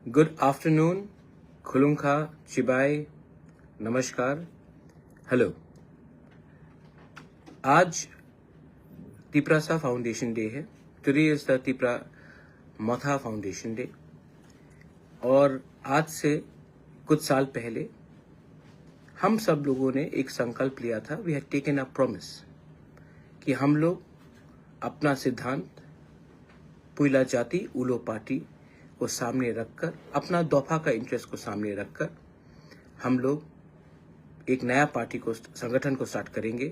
Good afternoon, Khulunka, Chibai, Namaskar, hello. आज Tiprasa foundation day है. Today is the Tipra मथा foundation day. और आज से कुछ साल पहले हम सब लोगों ने एक संकल्प लिया था. We had taken a promise कि हम लोग अपना सिद्धांत पुइला जाति उलो पार्टी को सामने रखकर, अपना दोफा का इंटरेस्ट को सामने रखकर हम लोग एक नया पार्टी को, संगठन को स्टार्ट करेंगे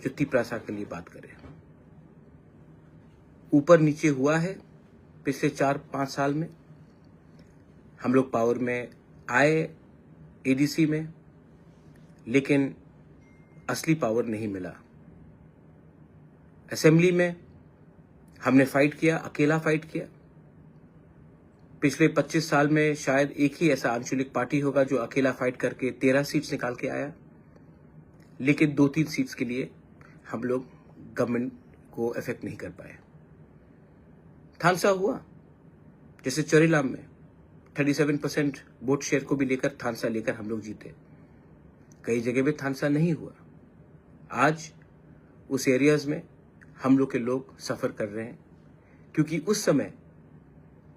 जो तिपरासा के लिए बात करे. ऊपर नीचे हुआ है पिछले 4-5 साल में. हम लोग पावर में आए एडीसी में, लेकिन असली पावर नहीं मिला. असेंबली में हमने फाइट किया, अकेला फाइट किया. पिछले 25 साल में शायद एक ही ऐसा आंचलिक पार्टी होगा जो अकेला फाइट करके 13 सीट्स निकाल के आया. लेकिन 2-3 सीट्स के लिए हम लोग गवर्नमेंट को इफेक्ट नहीं कर पाए. थानसा हुआ, जैसे चोरीलाम में 37% वोट शेयर को भी लेकर थानसा लेकर हम लोग जीते. कई जगह पे थानसा नहीं हुआ. आज उस एरियाज में हम लोग के लोग सफर कर रहे हैं, क्योंकि उस समय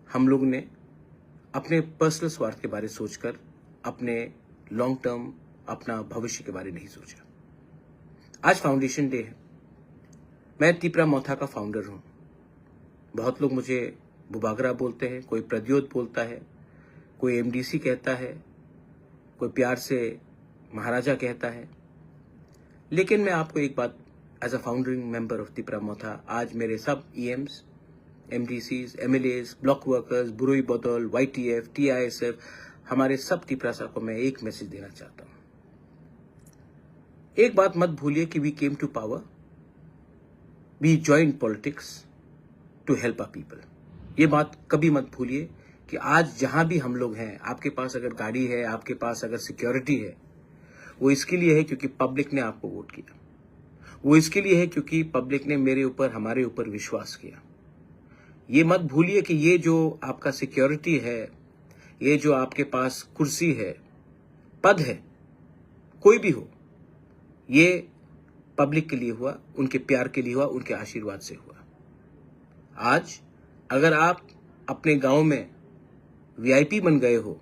हम लोग ने अपने पर्सनल स्वार्थ के बारे सोचकर अपने लॉन्ग टर्म, अपना भविष्य के बारे नहीं सोचा. आज फाउंडेशन डे है. मैं तिपरा मोथा का फाउंडर हूं. बहुत लोग मुझे बुबागरा बोलते हैं, कोई प्रद्योत बोलता है, कोई एमडीसी कहता है, कोई प्यार से महाराजा कहता है. लेकिन मैं आपको एक बात, as a founding member of Tipra Motha, आज मेरे सब EMs, MDCs, MLAs, block workers, बुरोई बदौल, वाईटीएफ, टीआईएसएफ, हमारे सब तिपरासा को मैं एक मैसेज देना चाहता हूं. एक बात मत भूलिए कि we came to power, we join politics to help our people. ये बात कभी मत भूलिए कि आज जहां भी हम लोग हैं, आपके पास अगर गाड़ी है, आपके पास अगर सिक्योरिटी है, वो इसके लिए है क्योंकि पब्लिक ने आपको वोट किया. वो इसके लिए है क्योंकि पब्लिक ने मेरे ऊपर, हमारे ऊपर विश्वास किया. ये मत भूलिए कि ये जो आपका सिक्योरिटी है, ये जो आपके पास कुर्सी है, पद है, कोई भी हो, ये पब्लिक के लिए हुआ, उनके प्यार के लिए हुआ, उनके आशीर्वाद से हुआ. आज अगर आप अपने गांव में वीआईपी बन गए हो,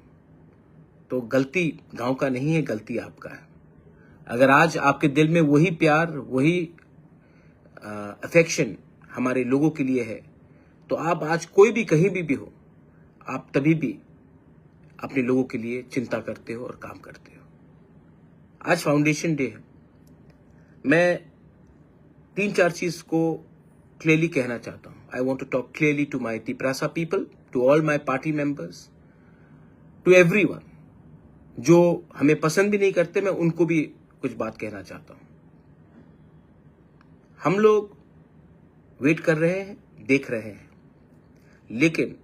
तो गलती गांव का नहीं है, गलती आपका है. अगर आज आपके दिल में वही प्यार, वही अफेक्शन हमारे लोगों के लिए है, तो आप आज कोई भी कहीं भी हो, आप तभी भी अपने लोगों के लिए चिंता करते हो और काम करते हो. आज फाउंडेशन डे है. मैं 3-4 चीज को क्लियरली कहना चाहता हूं. I want to talk clearly to my Tiprasa people, to all my party members, to everyone. जो हमें पसंद भी नहीं करते, मैं उनको भी कुछ बात कहना चाहता हूं. हम लोग वेट कर रहे हैं, देख रहे हैं, लेकिन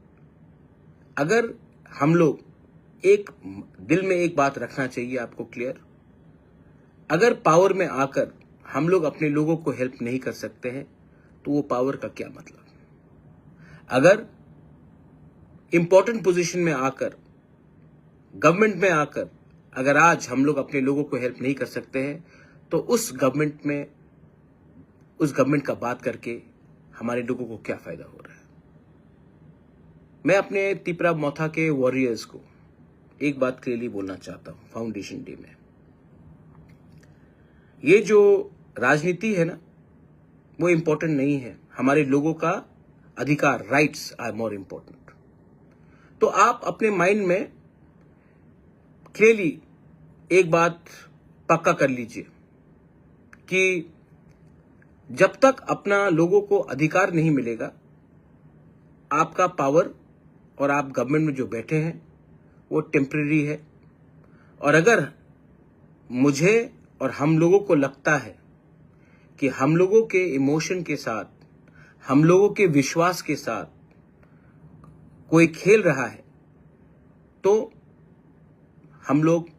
अगर हम लोग एक दिल में एक बात रखना चाहिए आपको क्लियर, अगर पावर में आकर हम लोग अपने लोगों को हेल्प नहीं कर सकते हैं, तो वो पावर का क्या मतलब. अगर इंपॉर्टेंट पोजीशन में आकर, गवर्नमेंट में आकर, अगर आज हम लोग अपने लोगों को हेल्प नहीं कर सकते हैं, तो उस गवर्नमेंट का बात करके हमारे लोगों को क्या फायदा हो रहा है. मैं अपने तिपरा मोथा के वॉरियर्स को एक बात क्लियरली बोलना चाहता हूं फाउंडेशन डे में. ये जो राजनीति है ना, वो इंपॉर्टेंट नहीं है. हमारे लोगों का अधिकार, राइट्स आर मोर इंपॉर्टेंट. तो आप अपने माइंड में क्लियरली एक बात पक्का कर लीजिए कि जब तक अपना लोगों को अधिकार नहीं मिलेगा, आपका पावर और आप गवर्नमेंट में जो बैठे हैं वो टेम्परेरी है. और अगर मुझे और हम लोगों को लगता है कि हम लोगों के इमोशन के साथ, हम लोगों के विश्वास के साथ कोई खेल रहा है, तो हम लोग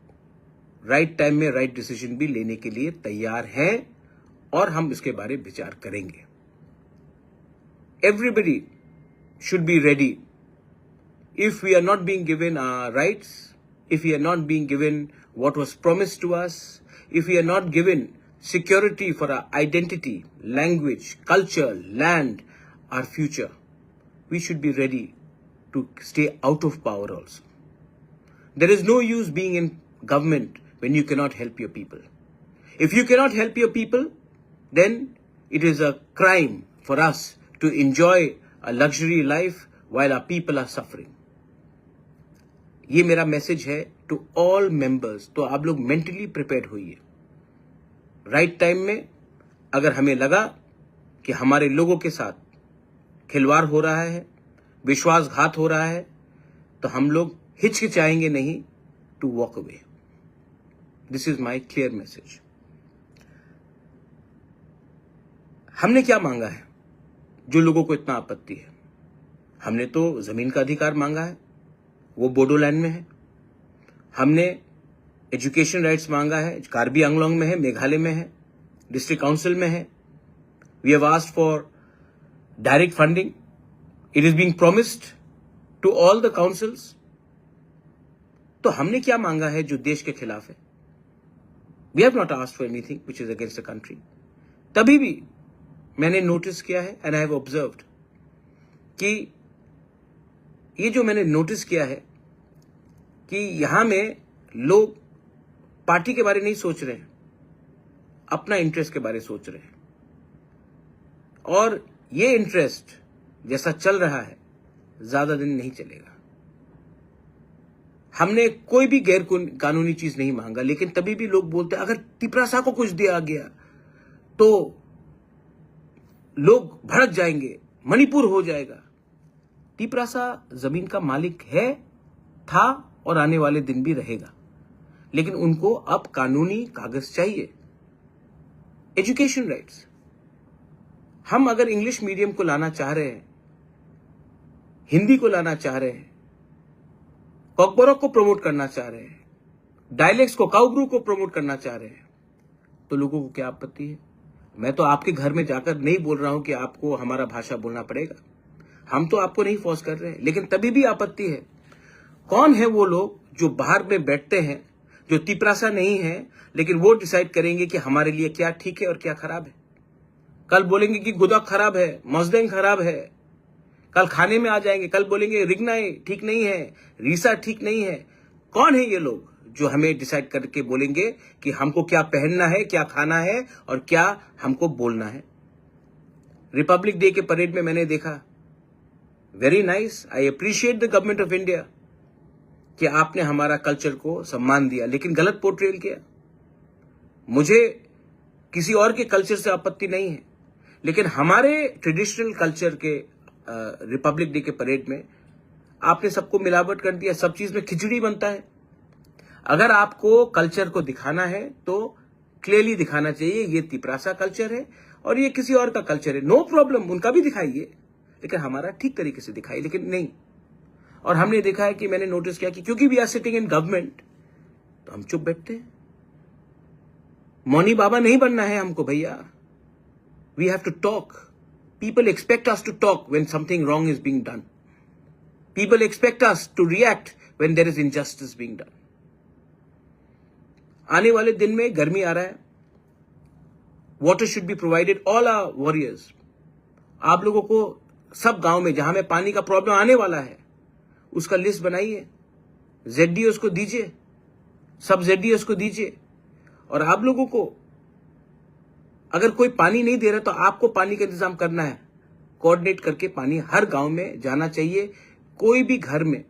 राइट टाइम में राइट डिसीजन भी लेने के लिए तैयार हैं और हम इसके बारे में विचार करेंगे. Everybody should be ready. if we are not being given our rights, if we are not being given what was promised to us, if we are not given security for our identity, language, culture, land, our future, we should be ready to stay out of power also. There is no use being in government when you cannot help your people. If you cannot help your people, then it is a crime for us to enjoy a luxury life while our people are suffering. ये मेरा message है to all members. तो आप लोग mentally prepared होइए। Right time में अगर हमें लगा कि हमारे लोगों के साथ खिलवाड़ हो रहा है, विश्वासघात हो रहा है, तो हम लोग हिचकिचाएंगे नहीं to walk away. This is my clear message. हमने क्या मांगा है जो लोगों को इतना आपत्ति है? हमने तो जमीन का अधिकार मांगा है, वो बोडोलैंड में है। हमने एजुकेशन राइट्स मांगा है, कार्बी आंगलोंग में है, मेघालय में है, डिस्ट्रिक्ट काउंसिल में है। We have asked for direct funding, it is being promised to all the councils. तो हमने क्या मांगा है जो देश के खिलाफ है? We have not asked for anything which is against the country. तभी भी मैंने नोटिस किया है एंड आई हैव ऑब्जर्व्ड कि ये जो मैंने नोटिस किया है कि यहां में लोग पार्टी के बारे नहीं सोच रहे हैं, अपना इंटरेस्ट के बारे सोच रहे हैं। और ये इंटरेस्ट जैसा चल रहा है ज्यादा दिन नहीं चलेगा। हमने कोई भी गैर कानूनी चीज नहीं मांगा, लेकिन तभी भी लोग बोलते हैं अगर तिपरासा को कुछ दिया गया तो लोग भड़क जाएंगे, मणिपुर हो जाएगा। तिपरासा जमीन का मालिक है, था और आने वाले दिन भी रहेगा, लेकिन उनको अब कानूनी कागज चाहिए। एजुकेशन राइट्स, हम अगर इंग्लिश मीडियम को लाना चाह रहे हैं, हिंदी को लाना चाह रहे हैं, कॉकबोरोक को प्रमोट करना चाह रहे हैं, डायलेक्ट्स को, काउब्रू को प्रमोट करना चाह रहे हैं, तो लोगों को क्या आपत्ति है? मैं तो आपके घर में जाकर नहीं बोल रहा हूं कि आपको हमारा भाषा बोलना पड़ेगा, हम तो आपको नहीं फोर्स कर रहे हैं, लेकिन तभी भी आपत्ति है। कौन है वो लोग जो बाहर में बैठते हैं, जो तिपरासा नहीं है, लेकिन वो डिसाइड करेंगे कि हमारे लिए क्या ठीक है और क्या खराब है? कल बोलेंगे कि गुदा खराब है, मजदेंग खराब है, कल खाने में आ जाएंगे, कल बोलेंगे रिगनाई ठीक नहीं है, रीसा ठीक नहीं है। कौन है ये लोग जो हमें डिसाइड करके बोलेंगे कि हमको क्या पहनना है, क्या खाना है और क्या हमको बोलना है? रिपब्लिक डे के परेड में मैंने देखा, very nice, I appreciate the government of India कि आपने हमारा कल्चर को सम्मान दिया, लेकिन गलत पोर्ट्रेल किया। मुझे किसी और के कल्चर से आपत्ति नहीं है, लेकिन हमारे ट्रेडिशनल कल्चर के रिपब्लिक डे के परेड में आपने सबको मिलावट कर दिया। सब चीज में खिचड़ी बनता है। अगर आपको कल्चर को दिखाना है तो क्लियरली दिखाना चाहिए ये तिपरासा कल्चर है और ये किसी और का कल्चर है। नो प्रॉब्लम, उनका भी दिखाइए, लेकिन हमारा ठीक तरीके से दिखाइए, लेकिन नहीं। और हमने देखा है कि मैंने नोटिस किया कि क्योंकि we are sitting in government तो हम चुप बैठते हैं। मौनी बाबा नहीं बनना है हमको भैया। We have to talk. People expect us to talk when something wrong is being done. People expect us to react when there is injustice being done. आने वाले दिन में गर्मी आ रहा है, water should be provided all our warriors. आप लोगों को सब गांव में जहां में पानी का प्रॉब्लम आने वाला है उसका लिस्ट बनाइए, जेडडीओस को दीजिए, सब जेडडीओस को दीजिए। और आप लोगों को अगर कोई पानी नहीं दे रहा तो आपको पानी का इंतजाम करना है। कोऑर्डिनेट करके पानी हर गांव में जाना चाहिए। कोई भी घर में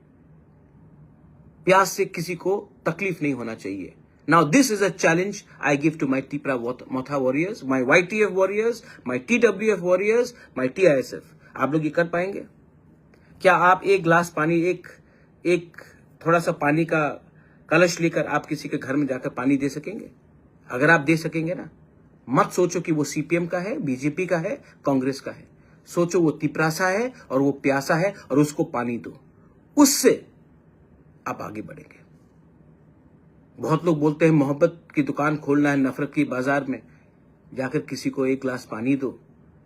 प्यास से किसी को तकलीफ नहीं होना चाहिए। Now this is a challenge I give to my Tipra Motha warriors, my YTF warriors, my TWF warriors, my TISF. आप लोग ये कर पाएंगे? क्या आप एक ग्लास पानी, एक थोड़ा सा पानी का कलश लेकर आप किसी के घर में जाकर पानी दे सकेंगे? अगर आप दे सकेंगे ना, मत सोचो कि वो सीपीएम का है, बीजेपी का है, कांग्रेस का है। सोचो वो तिपरासा है और वो प्यासा है और उसको पानी दो, उससे आप आगे बढ़ेंगे। बहुत लोग बोलते हैं मोहब्बत की दुकान खोलना है नफरत की बाजार में, जाकर किसी को एक गिलास पानी दो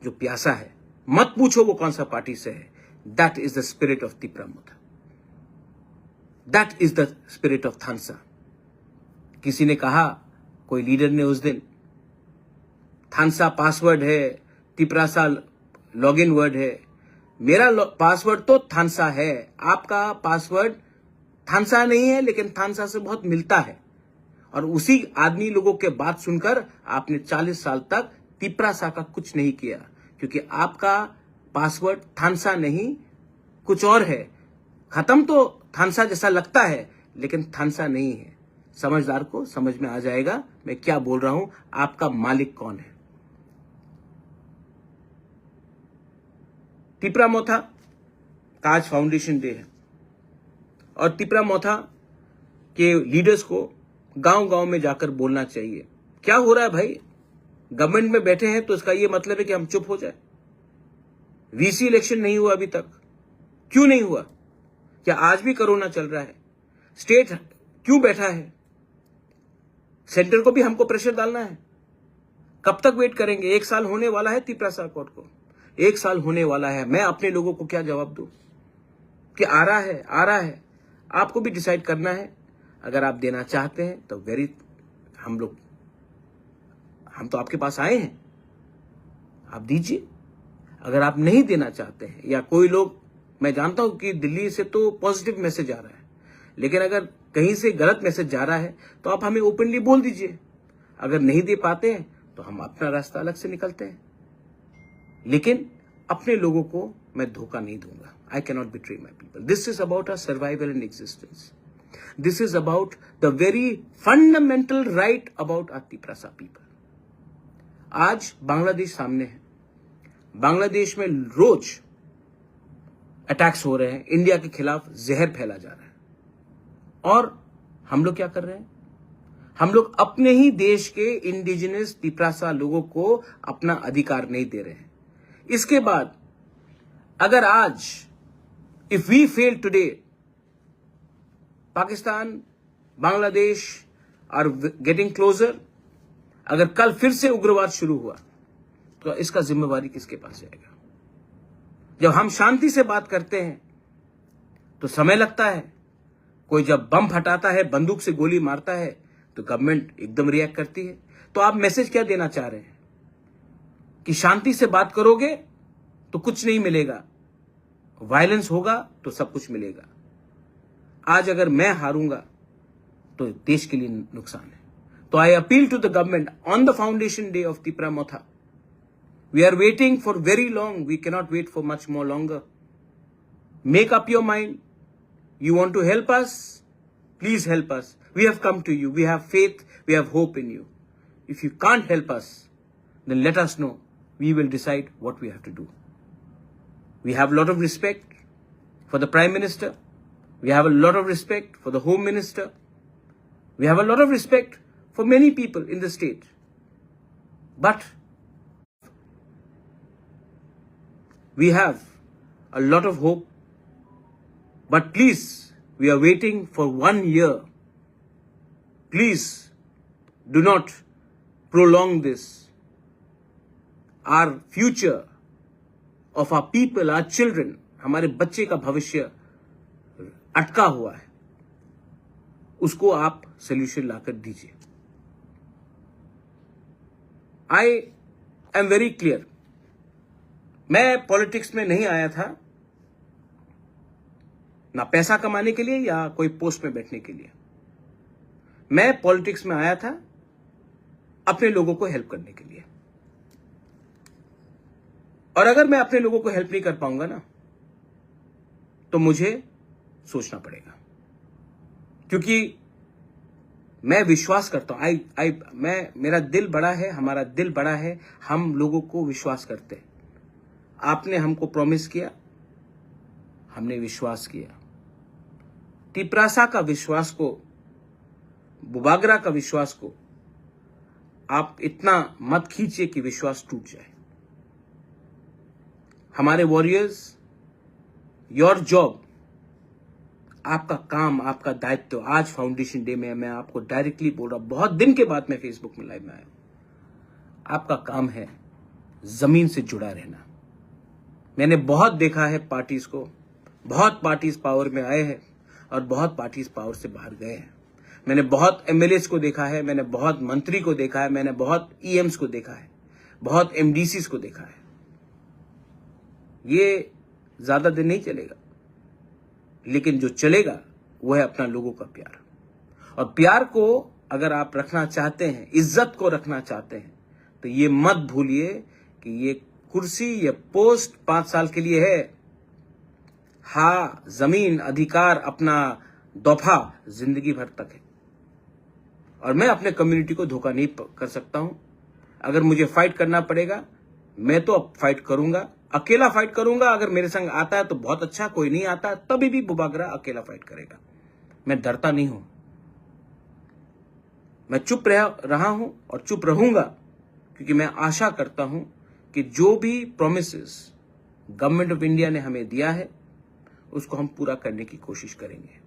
जो प्यासा है। मत पूछो वो कौन सा पार्टी से है। That is the spirit of Tipra Motha. That is the spirit of Thansa. किसी ने कहा, कोई लीडर ने उस दिन, थानसा पासवर्ड है, तिपरासा लॉगिन वर्ड है। मेरा पासवर्ड तो थानसा है, आपका पासवर्ड थानसा नहीं है, लेकिन थानसा से बहुत मिलता है। और उसी आदमी लोगों के बात सुनकर आपने 40 साल तक तिपरासा का कुछ नहीं किया, क्योंकि आपका पासवर्ड थानसा नहीं कुछ और है। खत्म तो थानसा जैसा लगता है, लेकिन थानसा नहीं है। समझदार को समझ में आ जाएगा मैं क्या बोल रहा हूं, आपका मालिक कौन है। तिपरामोथा का आज फाउंडेशन डे है और तिपरामोथा के लीडर्स को गांव-गांव में जाकर बोलना चाहिए। क्या हो रहा है भाई, गवर्नमेंट में बैठे हैं तो इसका यह मतलब है कि हम चुप हो जाए। वीसी इलेक्शन नहीं हुआ अभी तक, क्यों नहीं हुआ? क्या आज भी कोरोना चल रहा है? स्टेट क्यों बैठा है? सेंटर को भी हमको प्रेशर डालना है। कब तक वेट करेंगे? 1 साल होने वाला है तिपरासा कोर्ट को, 1 साल होने वाला है। मैं अपने लोगों को क्या जवाब दूं कि आ रहा है। आपको भी डिसाइड करना है। अगर आप देना चाहते हैं तो हम तो आपके पास आए हैं, आप दीजिए। अगर आप नहीं देना चाहते हैं, या कोई लोग, मैं जानता हूं कि दिल्ली से तो पॉजिटिव मैसेज आ रहा है, लेकिन अगर कहीं से गलत मैसेज जा रहा है तो आप हमें ओपनली बोल दीजिए। अगर नहीं दे पाते हैं तो हम अपना रास्ता अलग से निकलते हैं, लेकिन अपने लोगों को मैं धोखा नहीं दूंगा। I can not betray my people. This is about our survival and existence. This is about the very fundamental right about our Tiprasa people. आज बांग्लादेश सामने है। बांग्लादेश में रोज अटैक्स हो रहे हैं, इंडिया के खिलाफ जहर फैला जा रहा है, और हम लोग क्या कर रहे हैं? हम लोग अपने ही देश के इंडिजिनस तिपरासा लोगों को अपना अधिकार नहीं दे रहे हैं। इसके बाद अगर आज if we fail today, Pakistan, Bangladesh are getting closer, अगर कल फिर से उग्रवाद शुरू हुआ तो इसका जिम्मेवारी किसके पास जाएगा? जब हम शांति से बात करते हैं तो समय लगता है, कोई जब बम फटाता है, बंदूक से गोली मारता है, तो गवर्नमेंट एकदम रिएक्ट करती है। तो आप मैसेज क्या देना चाह रहे हैं कि शांति से बात करोगे तो कुछ नहीं मिलेगा, वायलेंस होगा तो सब कुछ मिलेगा। आज अगर मैं हारूंगा तो देश के लिए नुकसान है। तो I appeal to the government on the foundation day of तिपरामोथा। We are waiting for very long. We cannot wait for much more longer. Make up your mind. You want to help us? Please help us. We have come to you. We have faith. We have hope in you. If you can't help us, then let us know. We will decide what we have to do. We have a lot of respect for the Prime Minister. We have a lot of respect for the Home Minister. We have a lot of respect for many people in the state. But we have a lot of hope. But please, we are waiting for 1 year. Please, do not prolong this. Our future of our people, our children, हमारे बच्चे का भविष्य अटका हुआ है, उसको आप solution लाकर दीजिए। I am very clear. मैं पॉलिटिक्स में नहीं आया था ना पैसा कमाने के लिए या कोई पोस्ट में बैठने के लिए। मैं पॉलिटिक्स में आया था अपने लोगों को हेल्प करने के लिए। और अगर मैं अपने लोगों को हेल्प नहीं कर पाऊंगा ना, तो मुझे सोचना पड़ेगा, क्योंकि मैं विश्वास करता हूं। मेरा दिल बड़ा है, हमारा दिल बड़ा है, हम लोगों को विश्वास करते हैं। आपने हमको प्रॉमिस किया, हमने विश्वास किया। तिपरासा का विश्वास को, बुबागरा का विश्वास को आप इतना मत खींचिए कि विश्वास टूट जाए। हमारे वॉरियर्स, योर जॉब, आपका काम, आपका दायित्व, आज फाउंडेशन डे में मैं आपको डायरेक्टली बोल रहा हूं, बहुत दिन के बाद मैं फेसबुक में लाइव में आया हूं। आपका काम है जमीन से जुड़ा रहना। मैंने बहुत देखा है पार्टीज को, बहुत पार्टीज पावर में आए हैं, और बहुत पार्टीज पावर से बाहर गए हैं। मैंने बहुत एमएलएस को देखा है, मैंने बहुत मंत्री को देखा है, मैंने बहुत ईएम्स को देखा है, बहुत एमडीसीज को देखा है। ये ज्यादा दिन नहीं चलेगा, लेकिन जो चलेगा वो है अपना लोगों का प्यार। और प्यार को अगर आप रखना चाहते हैं, इज्जत को रखना चाहते हैं, तो ये मत भूलिए कि ये कुर्सी, ये पोस्ट 5 साल के लिए है। हाँ, जमीन, अधिकार, अपना दफा जिंदगी भर तक है। और मैं अपने कम्युनिटी को धोखा नहीं कर सकता हूं। अगर मुझे फाइट करना पड़ेगा, मैं तो अब फाइट करूंगा, अकेला फाइट करूंगा। अगर मेरे संग आता है तो बहुत अच्छा, कोई नहीं आता तभी भी बुबागरा अकेला फाइट करेगा। मैं डरता नहीं हूं, मैं चुप रहा हूं और चुप रहूंगा, क्योंकि मैं आशा करता हूं कि जो भी प्रोमिसेस गवर्नमेंट ऑफ इंडिया ने हमें दिया है उसको हम पूरा करने की कोशिश करेंगे।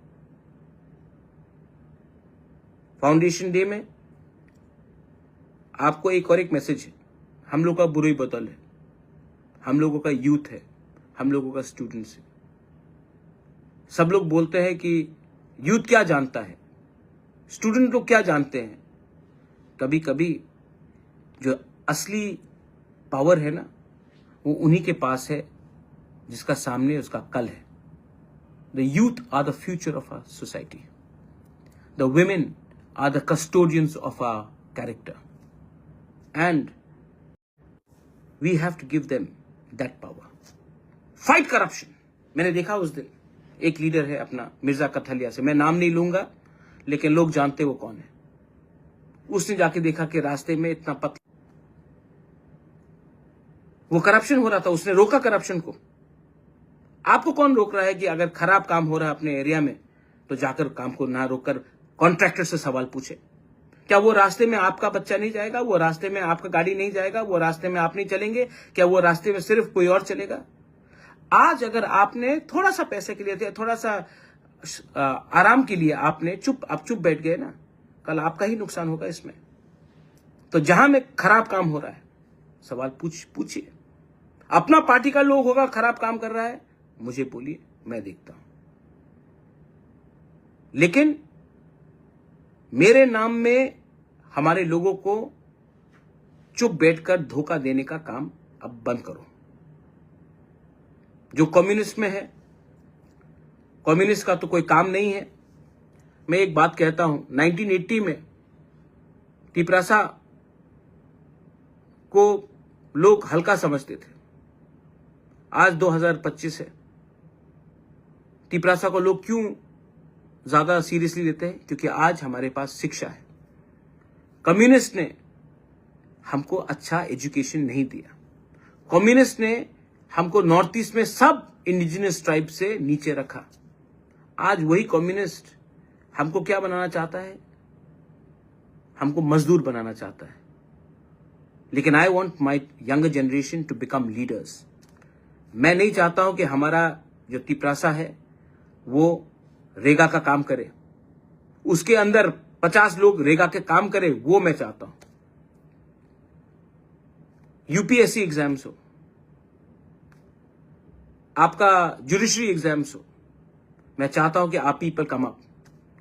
फाउंडेशन डे में आपको एक मैसेज है। हम लोग का बुरी बदल है, हम लोगों का यूथ है, हम लोगों का स्टूडेंट्स है। सब लोग बोलते हैं कि यूथ क्या जानता है, स्टूडेंट लोग क्या जानते हैं। कभी कभी जो असली पावर है ना, वो उन्हीं के पास है जिसका सामने उसका कल है। The youth are the future of our society, the women are the custodians of our character, and we have to give them that power. Fight corruption. मैंने देखा उस दिन एक लीडर है अपना मिर्जा कथलिया से, मैं नाम नहीं लूंगा, लेकिन लोग जानते वो कौन है। उसने जाके देखा कि रास्ते में इतना पतला वो करप्शन हो रहा था, उसने रोका करप्शन को। आपको कौन रोक रहा है कि अगर खराब काम हो रहा है अपने एरिया में तो जाकर काम को ना रोककर कॉन्ट्रैक्टर से सवाल पूछे? क्या वो रास्ते में आपका बच्चा नहीं जाएगा? वो रास्ते में आपका गाड़ी नहीं जाएगा? वो रास्ते में आप नहीं चलेंगे? क्या वो रास्ते में सिर्फ कोई और चलेगा? आज अगर आपने थोड़ा सा पैसे के लिए, थोड़ा सा आराम के लिए आपने आप चुप बैठ गए ना, कल आपका ही नुकसान होगा इसमें। तो जहां में खराब काम हो रहा है सवाल पूछिए। अपना पार्टी का लोग होगा खराब काम कर रहा है, मुझे बोलिए, मैं देखता हूं। लेकिन मेरे नाम में हमारे लोगों को चुप बैठकर धोखा देने का काम अब बंद करो। जो कम्युनिस्ट में है, कम्युनिस्ट का तो कोई काम नहीं है। मैं एक बात कहता हूं, 1980 में तिपरासा को लोग हल्का समझते थे, आज 2025 है। तिपरासा को लोग क्यों ज्यादा सीरियसली लेते हैं? क्योंकि आज हमारे पास शिक्षा है। कम्युनिस्ट ने हमको अच्छा एजुकेशन नहीं दिया। कम्युनिस्ट ने हमको नॉर्थ ईस्ट में सब इंडिजिनस ट्राइब से नीचे रखा। आज वही कम्युनिस्ट हमको क्या बनाना चाहता है? हमको मजदूर बनाना चाहता है। लेकिन I want my younger generation to become leaders. मैं नहीं चाहता हूं कि हमारा जो तिपरासा है वो रेगा का काम करे, उसके अंदर 50 लोग रेगा के काम करे, वो मैं चाहता हूं। यूपीएससी एग्जाम्स हो, आपका जुडिशरी एग्जाम्स हो, मैं चाहता हूं कि आप पीपल कम अप।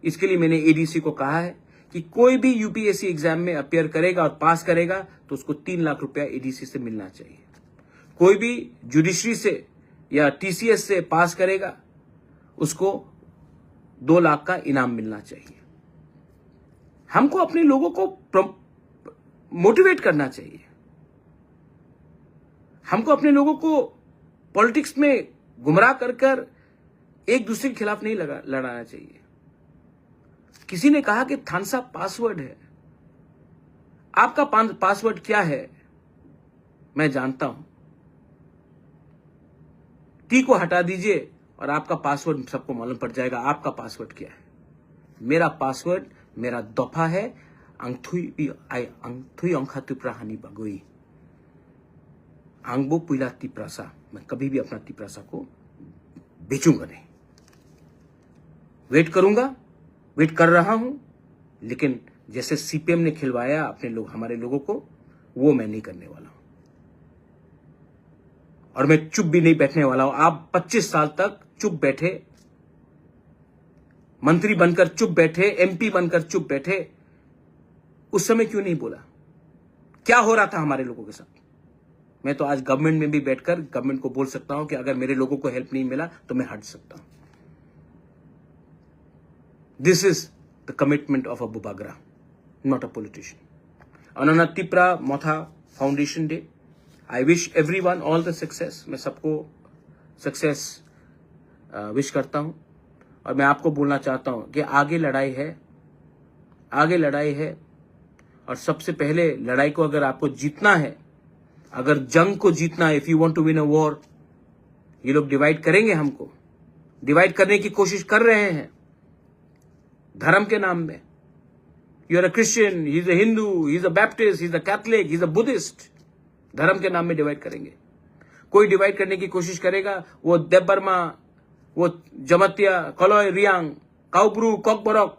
इसके लिए मैंने एडीसी को कहा है कि कोई भी यूपीएससी एग्जाम में अपियर करेगा और पास करेगा तो उसको 3 लाख रुपया एडीसी से मिलना चाहिए। कोई भी जुडिशरी से या टीसीएस से पास करेगा उसको 2 लाख का इनाम मिलना चाहिए। हमको अपने लोगों को मोटिवेट करना चाहिए। हमको अपने लोगों को पॉलिटिक्स में गुमराह कर एक दूसरे के खिलाफ नहीं लड़ाना चाहिए। किसी ने कहा कि थानसा पासवर्ड है। आपका पासवर्ड क्या है मैं जानता हूं। टी को हटा दीजिए और आपका पासवर्ड सबको मालूम पड़ जाएगा आपका पासवर्ड क्या है। मेरा पासवर्ड, मेरा दफा है अंगथुई अंखा तिप्राहानी बगोई आंगबो पुइला तिप्रासा। मैं कभी भी अपना तिप्रासा को बेचूंगा नहीं। वेट करूंगा, वेट कर रहा हूं, लेकिन जैसे सीपीएम ने खिलवाया अपने लोग, हमारे लोगों को, वो मैं नहीं करने वाला हूं। और मैं चुप भी नहीं बैठने वाला हूं। आप 25 साल तक चुप बैठे, मंत्री बनकर चुप बैठे, एमपी बनकर चुप बैठे, उस समय क्यों नहीं बोला? क्या हो रहा था हमारे लोगों के साथ? मैं तो आज गवर्नमेंट में भी बैठकर गवर्नमेंट को बोल सकता हूं कि अगर मेरे लोगों को हेल्प नहीं मिला तो मैं हट सकता हूं। This is the commitment of Abu Bagra, not a politician. On Tipra Motha foundation day, I wish everyone all the success. मैं सबको सक्सेस विश करता हूं और मैं आपको बोलना चाहता हूं कि आगे लड़ाई है, आगे लड़ाई है। और सबसे पहले लड़ाई को अगर आपको जीतना है, अगर जंग को जीतना है, if you want to win a war, ये लोग डिवाइड करेंगे, हमको डिवाइड करने की कोशिश कर रहे हैं धर्म के नाम में। You are a Christian, he is a Hindu, he is a Baptist, he is a Catholic, he is a Buddhist. धर्म के नाम में डिवाइड करेंगे। कोई डिवाइड करने की कोशिश करेगा, वो देबबर्मा, वो जमतिया, कलोय रियांग, काउब्रू, कॉकबरॉक,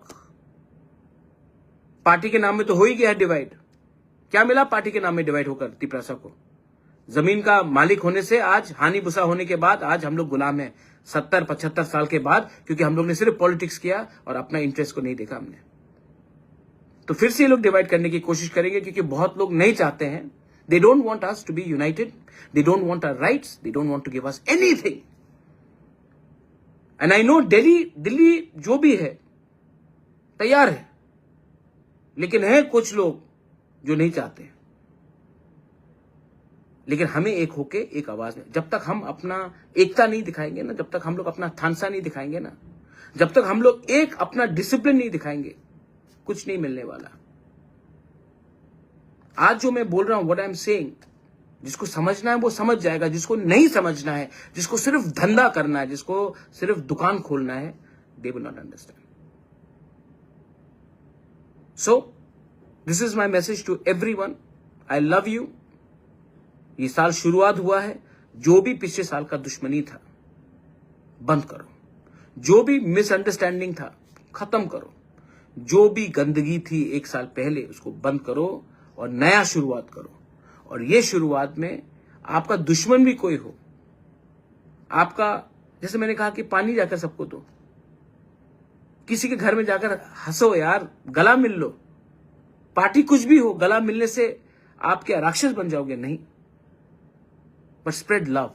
पार्टी के नाम में तो हो ही गया है डिवाइड। क्या मिला पार्टी के नाम में डिवाइड होकर तिपरासा को? जमीन का मालिक होने से आज हानि भुसा होने के बाद आज हम लोग गुलाम हैं 70-75 साल के बाद, क्योंकि हम लोग ने सिर्फ पॉलिटिक्स किया और अपना इंटरेस्ट को नहीं देखा हमने। तो फिर से ये लोग डिवाइड करने की कोशिश करेंगे, क्योंकि बहुत लोग नहीं चाहते हैं। They don't want us to be united, they don't want our rights, they don't want to give us anything. And I know Delhi जो भी है तैयार है, लेकिन है कुछ लोग जो नहीं चाहते। लेकिन हमें एक होके एक आवाज में, जब तक हम अपना एकता नहीं दिखाएंगे ना, जब तक हम लोग अपना थानसा नहीं दिखाएंगे ना, जब तक हम लोग एक अपना डिसिप्लिन नहीं दिखाएंगे, कुछ नहीं मिलने वाला। आज जो मैं बोल रहा हूं, व्हाट आई एम सेइंग, जिसको समझना है वो समझ जाएगा, जिसको नहीं समझना है, जिसको सिर्फ धंधा करना है, जिसको सिर्फ दुकान खोलना है, they will not understand. So this is my message to everyone, I love you. ये साल शुरुआत हुआ है, जो भी पिछले साल का दुश्मनी था बंद करो, जो भी मिसअंडरस्टैंडिंग था खत्म करो, जो भी गंदगी थी एक साल पहले उसको बंद करो और नया शुरुआत करो। और ये शुरुआत में आपका दुश्मन भी कोई हो, आपका, जैसे मैंने कहा कि पानी जाकर सबको दो, किसी के घर में जाकर हंसो यार, गला मिल लो। पार्टी कुछ भी हो, गला मिलने से आप क्या राक्षस बन जाओगे? नहीं, बट स्प्रेड लव।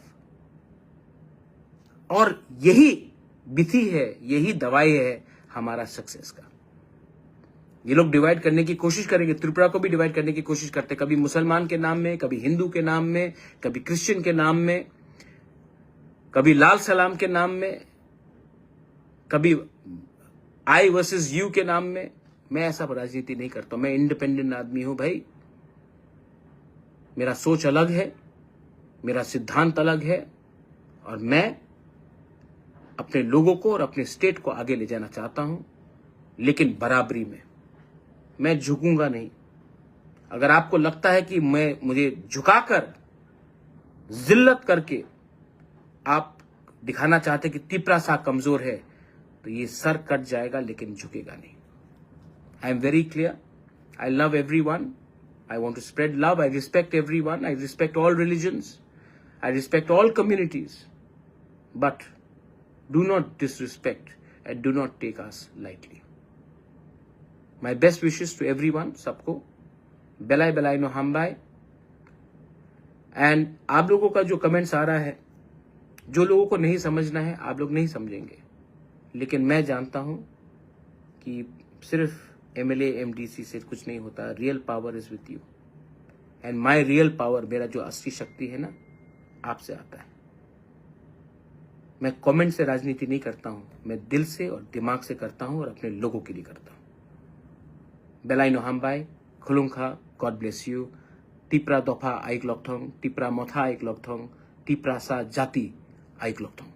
और यही विधि है, यही दवाई है हमारा सक्सेस का। ये लोग डिवाइड करने की कोशिश करेंगे, त्रिपुरा को भी डिवाइड करने की कोशिश करते, कभी मुसलमान के नाम में, कभी हिंदू के नाम में, कभी क्रिश्चियन के नाम में, कभी लाल सलाम के नाम में, कभी आई वर्सेस यू के नाम में। मैं ऐसा राजनीति नहीं करता, मैं इंडिपेंडेंट आदमी हूं भाई। मेरा सोच अलग है, मेरा सिद्धांत अलग है, और मैं अपने लोगों को और अपने स्टेट को आगे ले जाना चाहता हूं, लेकिन बराबरी में। मैं झुकूंगा नहीं। अगर आपको लगता है कि मुझे झुकाकर, जिल्लत करके आप दिखाना चाहते कि तिपरासा कमजोर है, तो ये सर कट जाएगा, लेकिन झुकेगा नहीं। I am very clear, I love everyone, I want to spread love, I respect everyone, I respect all religions, I respect all communities, but do not disrespect and do not take us lightly. My best wishes to everyone, सबको बेलाई बेलाई नो हम bye. And आप लोगों का जो comments आ रहा है, जो लोगों को नहीं समझना है, आप लोग नहीं समझेंगे, लेकिन मैं जानता हूं कि सिर्फ MLA MDC से कुछ नहीं होता। Real power is with you, and my real power, मेरा जो असली शक्ति है ना, आपसे आता है। मैं कमेंट से राजनीति नहीं करता हूं, मैं दिल से और दिमाग से करता हूं और अपने लोगों के लिए करता हूं। बेलाई नो हम बाय, खुलुंखा, गॉड ब्लेस यू। तिप्रा दफा आइक लकथों, तिप्रा मथा आइक लकथों, तिप्रासा जाति आइक लकथों।